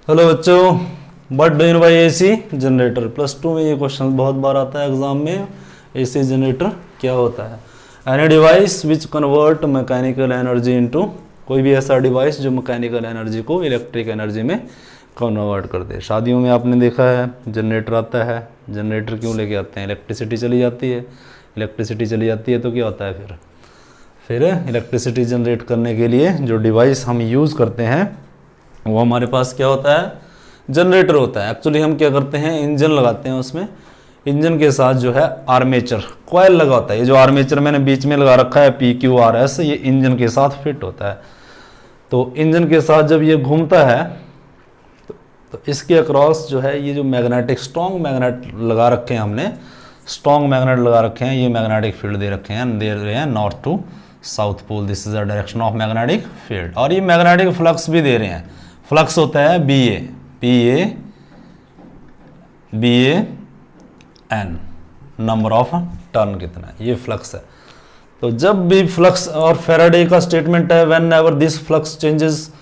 Hello बच्चों, what do you know by AC generator. Plus two में ये question बहुत बार आता है एग्जाम में। एसी जनरेटर क्या होता है? Any device which convert mechanical energy into, कोई भी ऐसा डिवाइस जो मैकेनिकल एनर्जी को इलेक्ट्रिक एनर्जी में कन्वर्ट कर दे। शादियों में आपने देखा है जनरेटर आता है। जनरेटर क्यों लेके आते हैं? इलेक्ट्रिसिटी चली जाती है। इलेक्ट्रिसिटी चली जाती है तो क्या होता है फिर इलेक्ट्रिसिटी जनरेट करने के लिए जो डिवाइस हम यूज़ करते हैं वो हमारे पास क्या होता है? जनरेटर होता है। एक्चुअली हम क्या करते हैं, इंजन लगाते हैं, उसमें इंजन के साथ जो है आर्मेचर कॉयल लगा होता है। ये जो आर्मेचर मैंने बीच में लगा रखा है PQRS, ये इंजन के साथ फिट होता है। तो इंजन के साथ जब ये घूमता है तो इसके अक्रॉस जो है ये जो मैग्नेटिक स्ट्रॉन्ग मैग्नेट लगा रखे हैं हमने, स्ट्रॉन्ग मैग्नेट लगा रखे हैं। ये मैग्नेटिक फील्ड दे रखे हैं, दे रहे हैं north to south pole. This is the direction of magnetic field. और ये मैग्नेटिक फ्लक्स भी दे रहे हैं। फ्लक्स होता है BA नंबर ऑफ टर्न कितना है, ये फ्लक्स है। तो जब भी फ्लक्स, और फैराडे का स्टेटमेंट है whenever this flux changes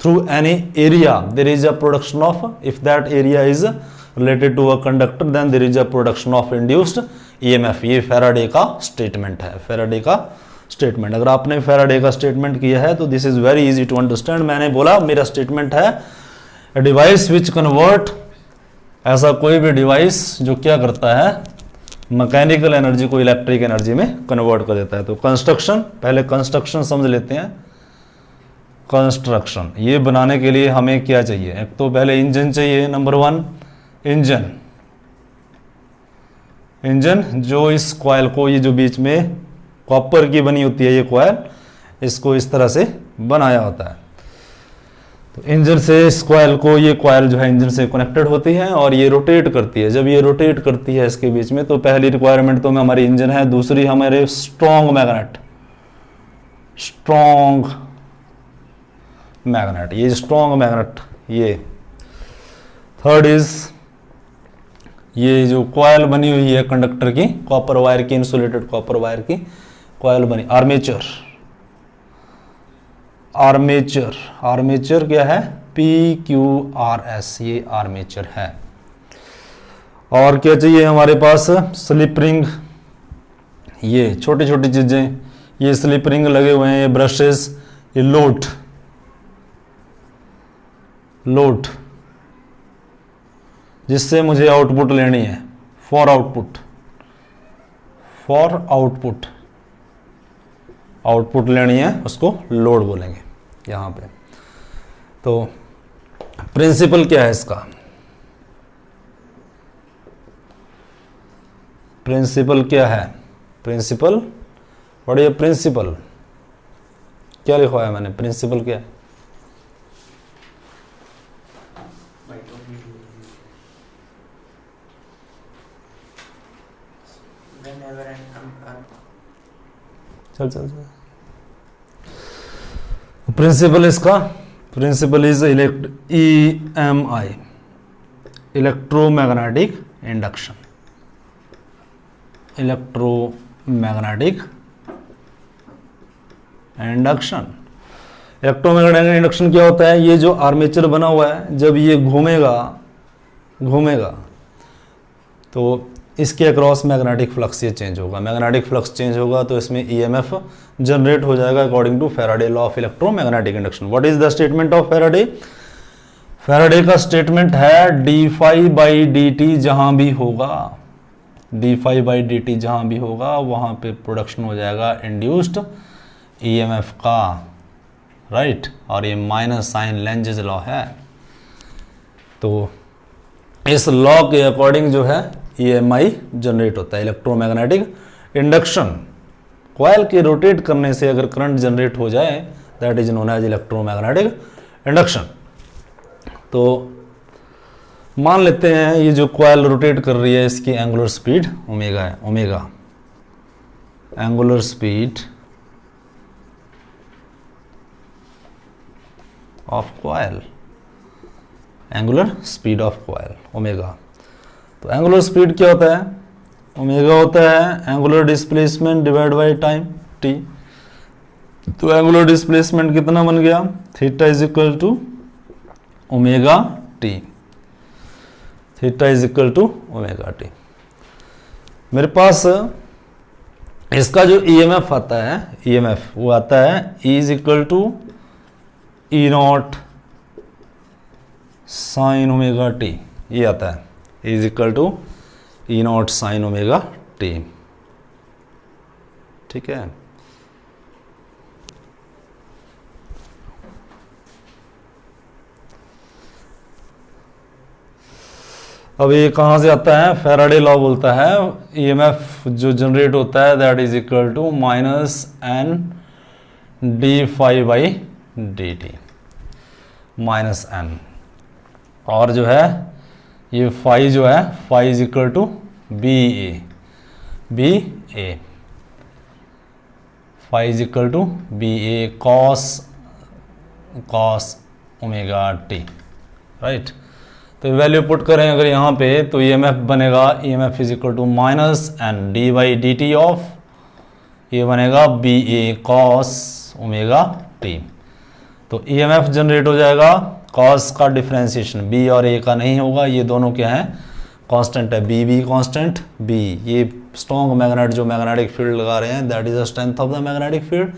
through any area there is a production of, if that area is related to a conductor then there is a production of induced EMF। ये Faraday का statement है। Faraday का statement, अगर आपने Faraday का statement किया है तो this is very easy to understand. मैंने बोला मेरा स्टेटमेंट है डिवाइस विच कन्वर्ट, ऐसा कोई भी डिवाइस जो क्या करता है मैकेनिकल एनर्जी को इलेक्ट्रिक एनर्जी में कन्वर्ट कर देता है। तो कंस्ट्रक्शन, पहले कंस्ट्रक्शन समझ लेते हैं। कंस्ट्रक्शन ये बनाने के लिए हमें क्या चाहिए? एक तो पहले इंजन चाहिए, नंबर 1 इंजन जो इस कॉइल को, ये जो बीच में कॉपर की बनी होती है ये कॉइल, इसको इस तरह से बनाया होता है। तो इंजन से इस कॉइल को, ये कॉइल जो है इंजन से कनेक्टेड होती है और ये रोटेट करती है। जब ये रोटेट करती है इसके बीच में, तो पहली रिक्वायरमेंट तो हमारी इंजन है, दूसरी हमारे स्ट्रॉन्ग मैग्नेट, ये स्ट्रॉन्ग मैग्नेट, ये थर्ड इज ये जो कॉइल बनी हुई है कंडक्टर की, कॉपर वायर की, इंसुलेटेड कॉपर वायर की कॉइल बनी, आर्मेचर क्या है? PQRS, ये आर्मेचर है। और क्या चाहिए हमारे पास? स्लिप रिंग, ये छोटी छोटी चीजें, ये स्लिप रिंग लगे हुए हैं, ये ब्रशेस, ये लोट जिससे मुझे आउटपुट लेनी है, फॉर आउटपुट लेनी है, उसको लोड बोलेंगे यहाँ पे। तो प्रिंसिपल क्या है इसका? प्रिंसिपल क्या है? Principle, what is principle? क्या लिखा है मैंने? प्रिंसिपल क्या है? चल प्रिंसिपल इसका, principle is EMI, electromagnetic induction. Electromagnetic induction क्या होता है? ये जो आर्मेचर बना हुआ है, जब ये घूमेगा तो इसके अक्रॉस मैग्नेटिक फ्लक्स ये चेंज होगा। मैग्नेटिक फ्लक्स चेंज होगा तो इसमें EMF जनरेट हो जाएगा according to Faraday law of electromagnetic induction. What is the statement of Faraday? Faraday का स्टेटमेंट है d∅dt जहां भी होगा वहां पे प्रोडक्शन हो जाएगा इंड्यूस्ड EMF का, राइट। और ये माइनस साइन लेंजेज लॉ है। तो इस लॉ के अकॉर्डिंग जो है EMI जनरेट होता है, इलेक्ट्रोमैग्नेटिक इंडक्शन। कॉइल के रोटेट करने से अगर करंट जनरेट हो जाए, that is known as electromagnetic induction. तो मान लेते हैं ये जो कॉइल रोटेट कर रही है, इसकी एंगुलर स्पीड ओमेगा है। Angular speed of coil, omega. तो एंगुलर स्पीड क्या होता है? ओमेगा होता है angular displacement divide by time t। तो एंगुलर डिस्प्लेसमेंट कितना बन गया? Theta is equal to omega t, theta is equal to omega t. मेरे पास इसका जो ईएमएफ आता है, ईएमएफ वो आता है E is equal to E naught sine omega T, ये आता है E is equal to E naught sine omega t. ठीक है, अब ये कहाँ से आता है? फैराडे लॉ बोलता है ईएमएफ जो जनरेट होता है that is equal to minus N d phi by d t, minus N, और जो है ये फाई जो है phi is equal to B A, phi is equal to B A cos omega t, right. तो value put करें अगर यहाँ पे तो ईएमएफ बनेगा EMF is equal to minus N d by d t of, ये बनेगा B A cos omega t. तो ईएमएफ जनरेट हो जाएगा, कॉस का डिफरेंशिएशन बी और ए का नहीं होगा, ये दोनों क्या है? कांस्टेंट है, बी कांस्टेंट बी। ये स्ट्रॉन्ग मैग्नेट जो मैग्नेटिक फील्ड लगा रहे हैं that is the strength of the magnetic field.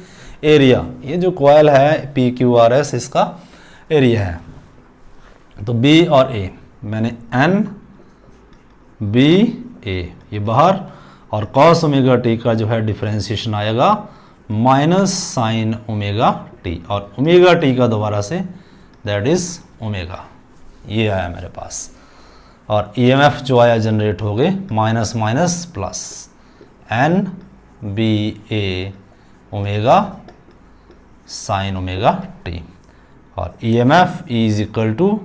Area, ये जो कॉइल है पी क्यू आर एस, इसका एरिया है। तो B और A, मैंने N B A ये बाहर, और cos ओमेगा टी का जो है डिफरेंशिएशन आएगा माइनस साइन ओमेगा टी, और ओमेगा टी का दोबारा से दैट इज ओमेगा, ये आया मेरे पास। और EMF जो आया जनरेट हो गए minus minus plus N B A omega sine omega T, और EMF E is equal to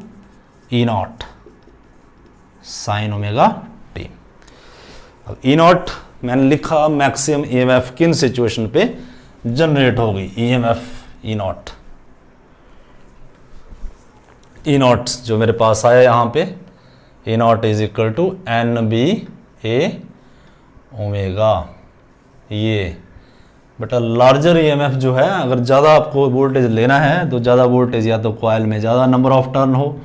E naught sine omega t. अब ई नॉट मैंने लिखा मैक्सिमम ईएमएफ किन सिचुएशन पे जनरेट होगी, ईएमएफ ई नॉट जो मेरे पास आया यहाँ पे, E naught is equal to N B A omega. ये बेटा लार्जर ईएमएफ जो है, अगर ज़्यादा आपको वोल्टेज लेना है तो ज़्यादा वोल्टेज या तो कॉइल में ज़्यादा नंबर ऑफ टर्न हो,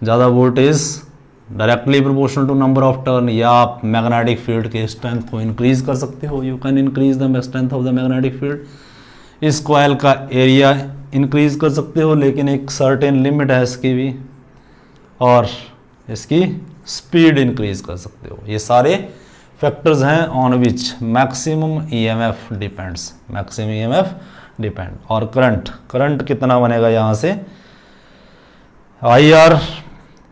ज़्यादा voltage directly proportional to number of turn, या आप मैग्नेटिक फील्ड के स्ट्रेंथ को इंक्रीज कर सकते हो, you can increase the strength of the magnetic field. इस कॉइल का एरिया इंक्रीज कर सकते हो, लेकिन एक सर्टेन लिमिट है इसकी भी, और इसकी स्पीड इंक्रीज कर सकते हो। ये सारे फैक्टर्स हैं on which maximum EMF depends, maximum EMF depend. और करंट कितना बनेगा यहाँ से, आई आर,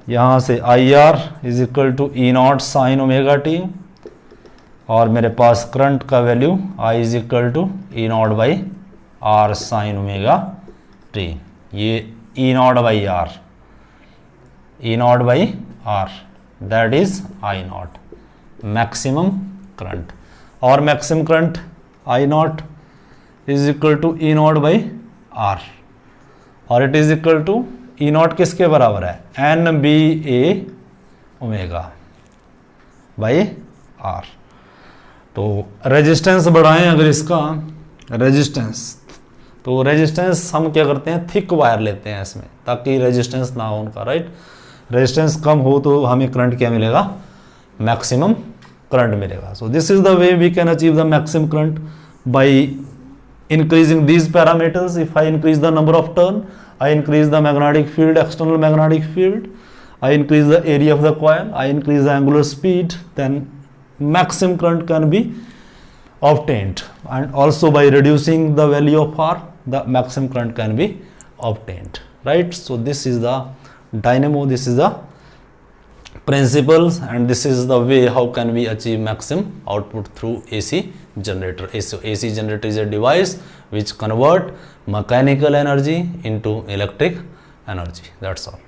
यहाँ से I R is equal to E naught sine omega T, और मेरे पास करंट का value I is equal to E naught by R sine omega T. ये E naught by R, E naught by R that is I naught, maximum current. और maximum current I naught is equal to E naught by R, और it is equal to E naught किसके बराबर है, N B A omega by R. तो resistance बढ़ाएं अगर इसका resistance, तो रेजिस्टेंस हम क्या करते हैं, थिक वायर लेते हैं इसमें, ताकि रेजिस्टेंस ना हो उनका, राइट। रेजिस्टेंस कम हो तो हमें करंट क्या मिलेगा, मैक्सिमम करंट मिलेगा। So this is the way we can achieve the maximum current by increasing these parameters. If I increase the number of turn, I increase the magnetic field, external magnetic field, I increase the area of the coil, I increase the angular speed, then maximum current can be obtained. And also by reducing the value of R, the maximum current can be obtained, right? So this is the dynamo, this is the principles, and this is the way how can we achieve maximum output through AC generator. AC generator is a device which convert mechanical energy into electric energy. That's all.